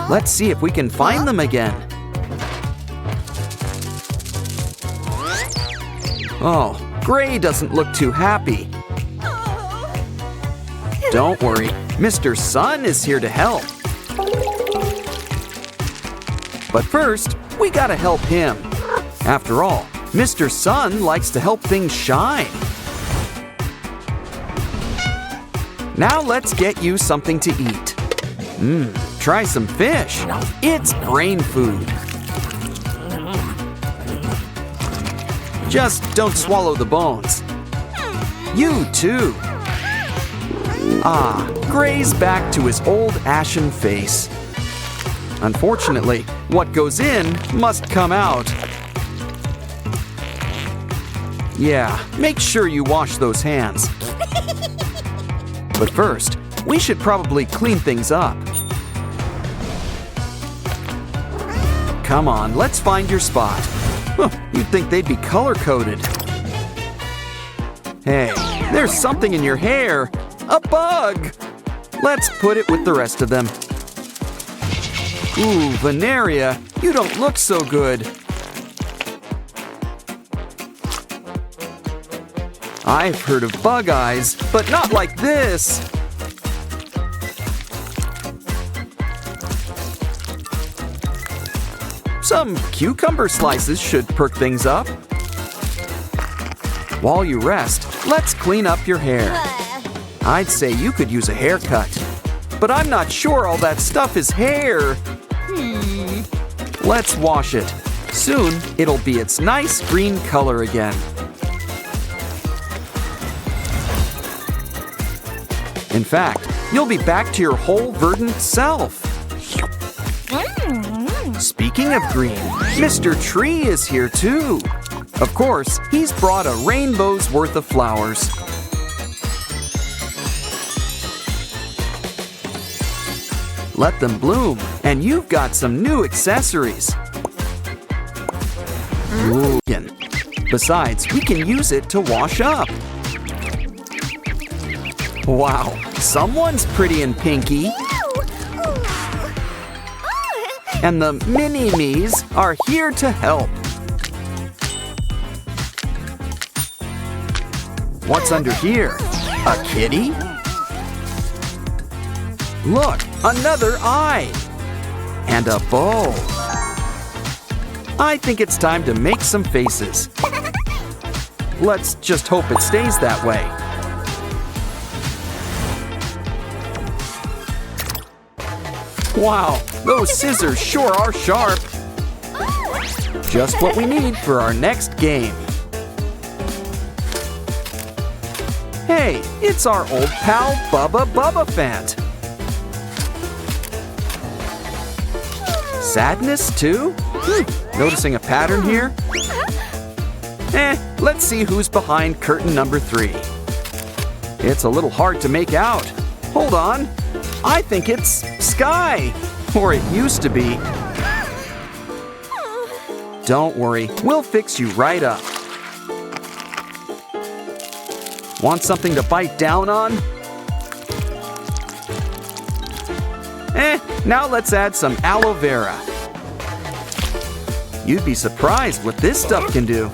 Let's see if we can find them again. Oh, Gray doesn't look too happy. Don't worry, Mr. Sun is here to help. But first, we gotta help him. After all, Mr. Sun likes to help things shine. Now let's get you something to eat. Try some fish. It's brain food. Just don't swallow the bones. You too. Ah, Gray's back to his old ashen face. Unfortunately, what goes in must come out. Yeah, make sure you wash those hands. But first, we should probably clean things up. Come on, let's find your spot. You'd think they'd be color-coded. Hey, there's something in your hair. A bug! Let's put it with the rest of them. Ooh, Veneria, you don't look so good. I've heard of bug eyes, but not like this. Some cucumber slices should perk things up. While you rest, let's clean up your hair. I'd say you could use a haircut, but I'm not sure all that stuff is hair. Let's wash it. Soon, it'll be its nice green color again. In fact, you'll be back to your whole verdant self. Speaking of green, Mr. Tree is here too. Of course, he's brought a rainbow's worth of flowers. Let them bloom, and you've got some new accessories. Ooh. Besides, we can use it to wash up. Wow, someone's pretty and pinky. And the mini-me's are here to help. What's under here? A kitty? Look, another eye! And a bow. I think it's time to make some faces. Let's just hope it stays that way. Wow, those scissors sure are sharp. Just what we need for our next game. Hey, it's our old pal Bubba Fant. Sadness too? Noticing a pattern here? Let's see who's behind curtain number 3. It's a little hard to make out. Hold on. I think it's Sky, or it used to be. Don't worry, we'll fix you right up. Want something to bite down on? Now let's add some aloe vera. You'd be surprised what this stuff can do.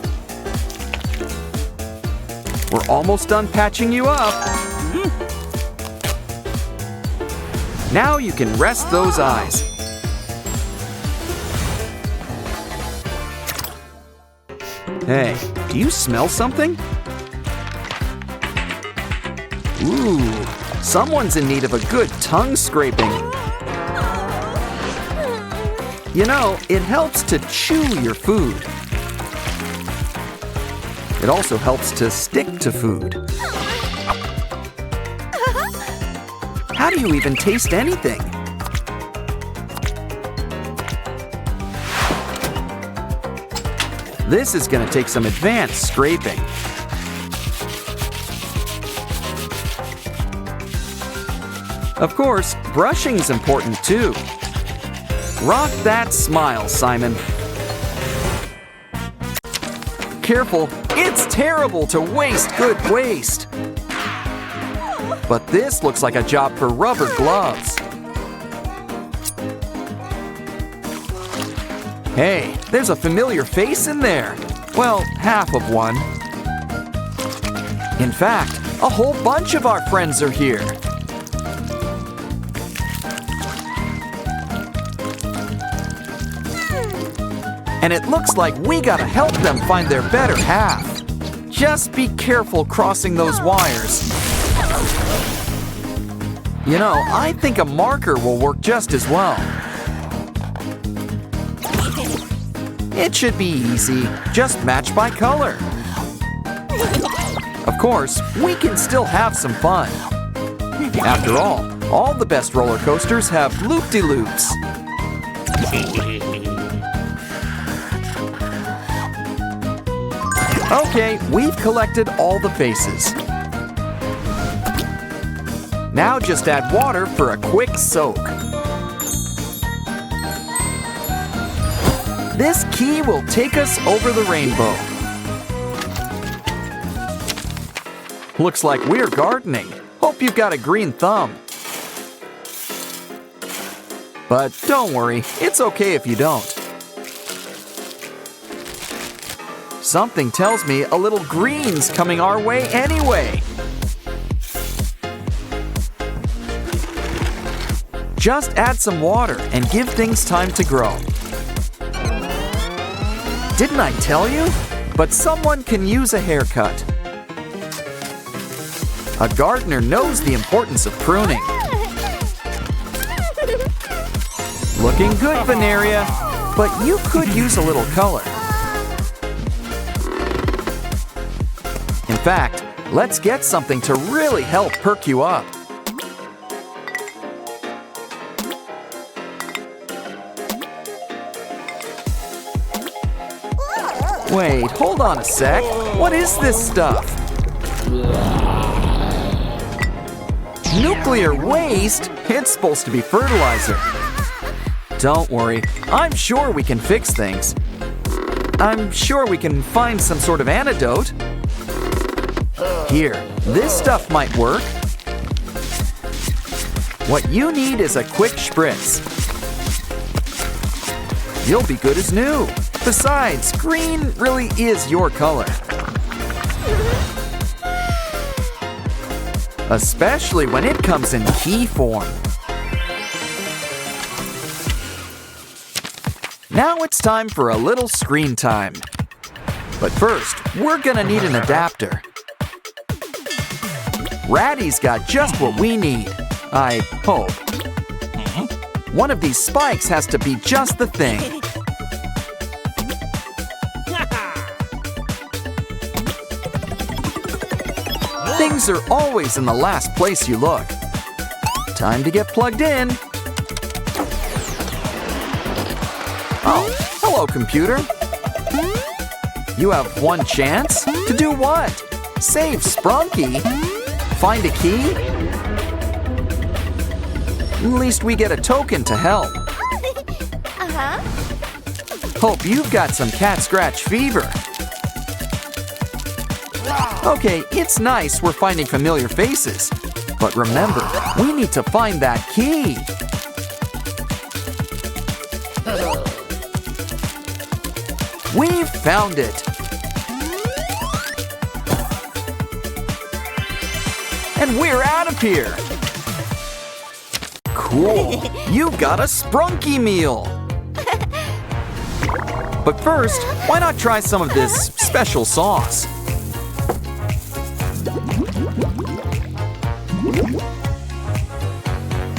We're almost done patching you up. Now you can rest those eyes. Hey, do you smell something? Ooh, someone's in need of a good tongue scraping. You know, it helps to chew your food. It also helps to stick to food. How do you even taste anything? This is going to take some advanced scraping. Of course, brushing's important too. Rock that smile, Simon. Careful, it's terrible to waste good waste. But this looks like a job for rubber gloves. Hey, there's a familiar face in there. Well, half of one. In fact, a whole bunch of our friends are here. And it looks like we gotta help them find their better half. Just be careful crossing those wires. You know, I think a marker will work just as well. It should be easy. Just match by color. Of course, we can still have some fun. After all the best roller coasters have loop-de-loops. Okay, we've collected all the faces. Now just add water for a quick soak. This key will take us over the rainbow. Looks like we're gardening. Hope you've got a green thumb. But don't worry, it's okay if you don't. Something tells me a little green's coming our way anyway. Just add some water and give things time to grow. Didn't I tell you? But someone can use a haircut. A gardener knows the importance of pruning. Looking good, Veneria, but you could use a little color. In fact, let's get something to really help perk you up. Wait, hold on a sec. What is this stuff? Nuclear waste? It's supposed to be fertilizer. Don't worry, I'm sure we can fix things. I'm sure we can find some sort of antidote. Here, this stuff might work. What you need is a quick spritz. You'll be good as new. Besides, green really is your color. Especially when it comes in key form. Now it's time for a little screen time. But first, we're gonna need an adapter. Ratty's got just what we need, I hope. One of these spikes has to be just the thing. Things are always in the last place you look. Time to get plugged in. Oh, hello, computer. You have one chance? To do what? Save Sprunki? Find a key? At least we get a token to help. Hope you've got some cat scratch fever. Okay, it's nice we're finding familiar faces. But remember, we need to find that key. We've found it. And we're out of here. Cool. You've got a Sprunki meal. But first, why not try some of this special sauce?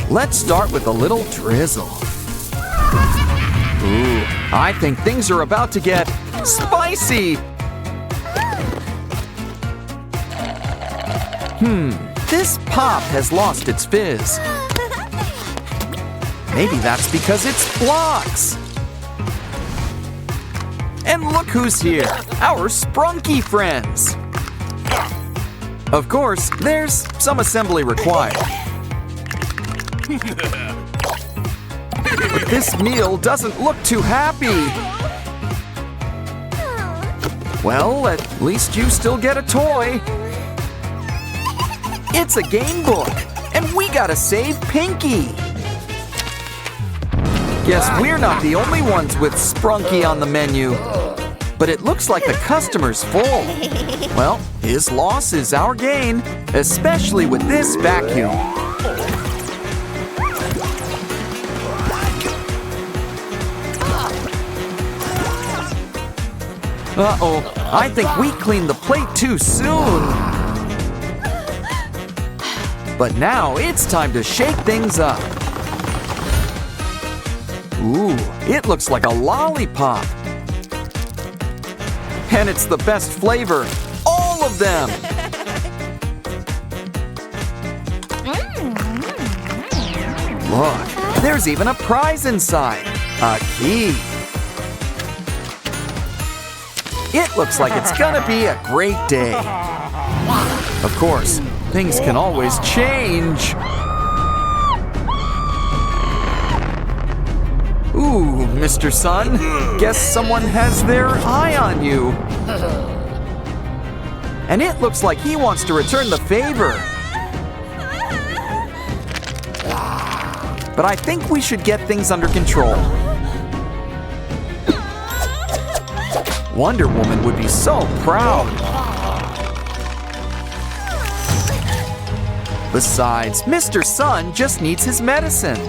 Let's start with a little drizzle. Ooh, I think things are about to get spicy. This pop has lost its fizz. Maybe that's because it's blocks. And look who's here, our Sprunki friends. Of course, there's some assembly required. But this meal doesn't look too happy. Well, at least you still get a toy. It's a game book, and we gotta save Pinky. Guess we're not the only ones with Sprunki on the menu. But it looks like the customer's full. Well, his loss is our gain, especially with this vacuum. Uh-oh, I think we cleaned the plate too soon. But now it's time to shake things up. Ooh, it looks like a lollipop. And it's the best flavor, all of them. Look, there's even a prize inside, a key. It looks like it's gonna be a great day. Of course, things can always change. Ooh, Mr. Sun, guess someone has their eye on you. And it looks like he wants to return the favor. But I think we should get things under control. Wonder Woman would be so proud. Besides, Mr. Sun just needs his medicine.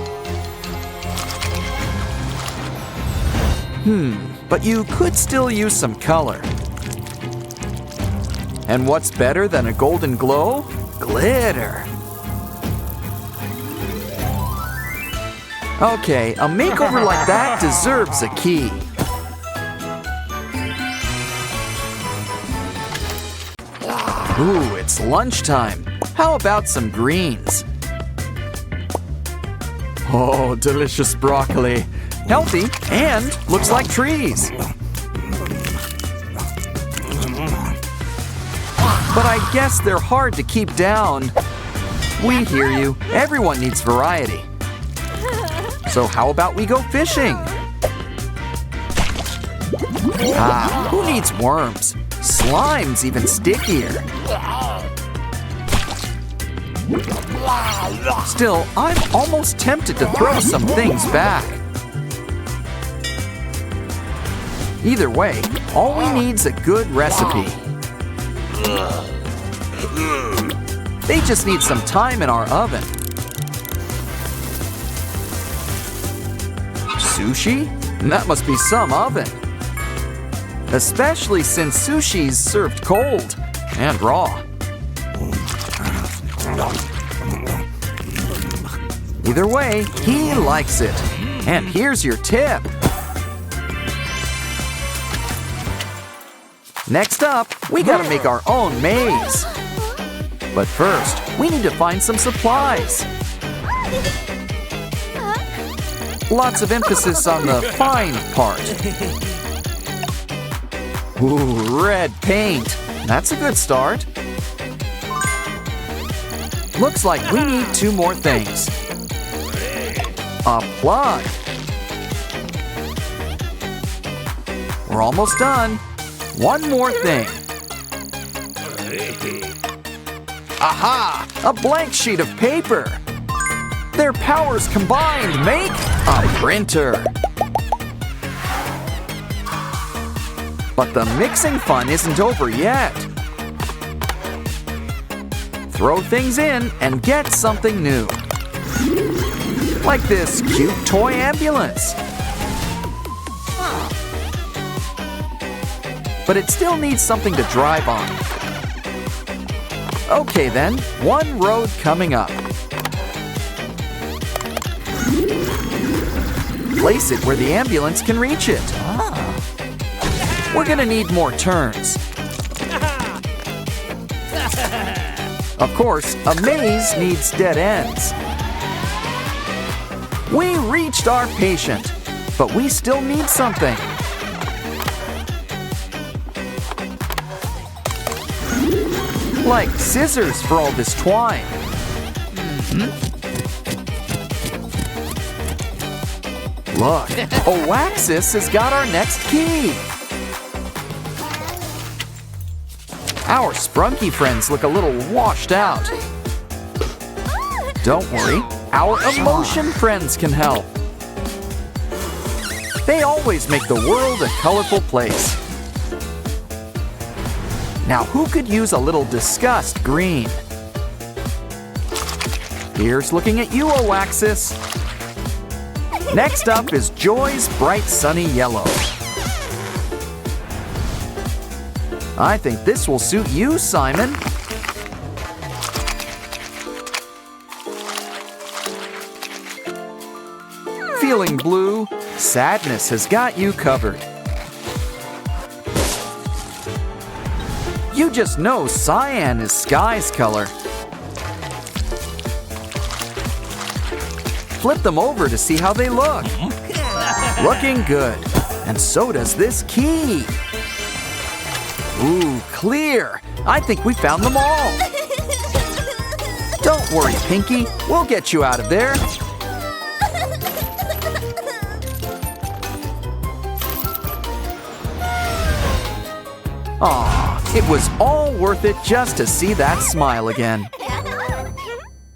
But you could still use some color. And what's better than a golden glow? Glitter. Okay, a makeover like that deserves a key. Ooh, it's lunchtime. How about some greens? Oh, delicious broccoli. Healthy and looks like trees. But I guess they're hard to keep down. We hear you. Everyone needs variety. So how about we go fishing? Ah, who needs worms? Slime's even stickier. Still, I'm almost tempted to throw some things back. Either way, all we need's a good recipe. They just need some time in our oven. Sushi? That must be some oven. Especially since sushi's served cold and raw. Either way, he likes it. And here's your tip. Next up, we gotta make our own maze. But first, we need to find some supplies. Lots of emphasis on the fine part. Ooh, red paint. That's a good start. Looks like we need 2 more things. A plug. We're almost done. One more thing. Aha! A blank sheet of paper. Their powers combined make a printer. But the mixing fun isn't over yet. Throw things in and get something new. Like this cute toy ambulance. But it still needs something to drive on. Okay then, one road coming up. Place it where the ambulance can reach it. We're gonna need more turns. Of course, a maze needs dead ends. We reached our patient, but we still need something. Like scissors for all this twine. Look, Oaxis has got our next key. Our Sprunki friends look a little washed out. Don't worry, our emotion friends can help. They always make the world a colorful place. Now who could use a little disgust green? Here's looking at you, Oaxis. Next up is Joy's bright sunny yellow. I think this will suit you, Simon. Feeling blue? Sadness has got you covered. You just know cyan is Sky's color. Flip them over to see how they look. Looking good. And so does this key. Ooh, clear. I think we found them all. Don't worry, Pinky. We'll get you out of there. Aw, it was all worth it just to see that smile again.